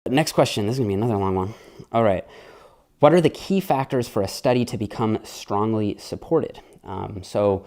Next question, this is gonna be another long one. All right, what are the key factors for a study to become strongly supported? So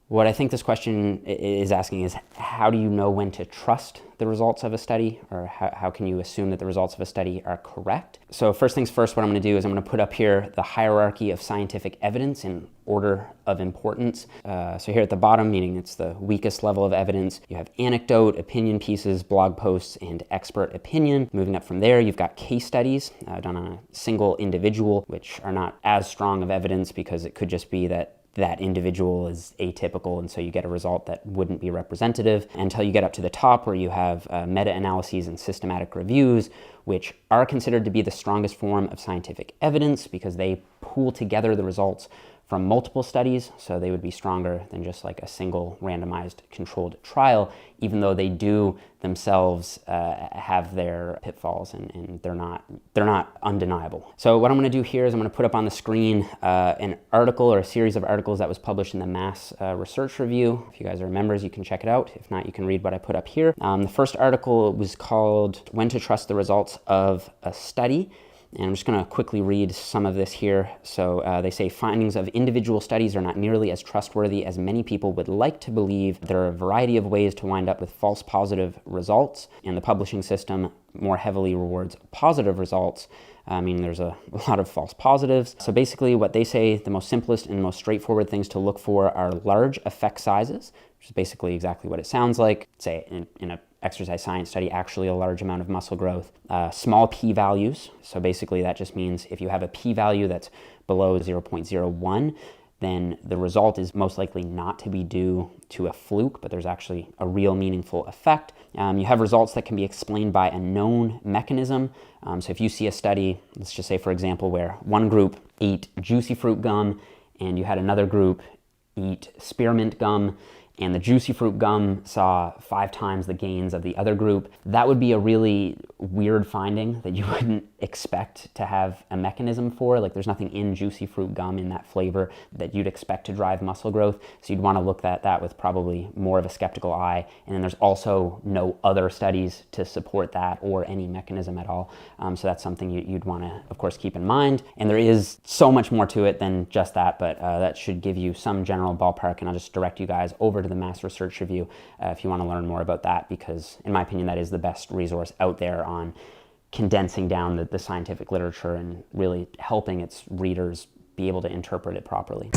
what I think this question is asking is, how do you know when to trust the results of a study, or how can you assume that the results of a study are correct? So first things first, what I'm going to do is I'm going to put up here the hierarchy of scientific evidence in order of importance. So here at the bottom, meaning it's the weakest level of evidence, you have anecdote, opinion pieces, blog posts, and expert opinion. Moving up from there, you've got case studies done on a single individual, which are not as strong of evidence because it could just be that individual is atypical, and so you get a result that wouldn't be representative, until you get up to the top where you have meta-analyses and systematic reviews, which are considered to be the strongest form of scientific evidence because they pool together the results from multiple studies, so they would be stronger than just like a single randomized controlled trial, even though they do themselves have their pitfalls and they're not undeniable. So what I'm going to do here is I'm going to put up on the screen an article or a series of articles that was published in the Mass Research Review. If you guys are members, you can check it out. If not, you can read what I put up here. The first article was called "When to Trust the Results of a Study." And I'm just going to quickly read some of this here. So they say findings of individual studies are not nearly as trustworthy as many people would like to believe. There are a variety of ways to wind up with false positive results, and the publishing system more heavily rewards positive results. I mean, there's a lot of false positives. So basically what they say, the most simplest and most straightforward things to look for are large effect sizes, which is basically exactly what it sounds like. Say in a exercise science study, actually a large amount of muscle growth. Small p-values, so basically that just means if you have a p-value that's below 0.01, then the result is most likely not to be due to a fluke, but there's actually a real meaningful effect. You have results that can be explained by a known mechanism. So if you see a study, let's just say for example, where one group ate juicy fruit gum and you had another group eat spearmint gum, and the juicy fruit gum saw 5 times the gains of the other group, that would be a really weird finding that you wouldn't expect to have a mechanism for. Like there's nothing in juicy fruit gum in that flavor that you'd expect to drive muscle growth. So you'd want to look at that with probably more of a skeptical eye. And then there's also no other studies to support that or any mechanism at all. So that's something you'd want to, of course, keep in mind. And there is so much more to it than just that, but that should give you some general ballpark. And I'll just direct you guys over to the Mass Research Review if you want to learn more about that, because in my opinion that is the best resource out there on condensing down the scientific literature and really helping its readers be able to interpret it properly.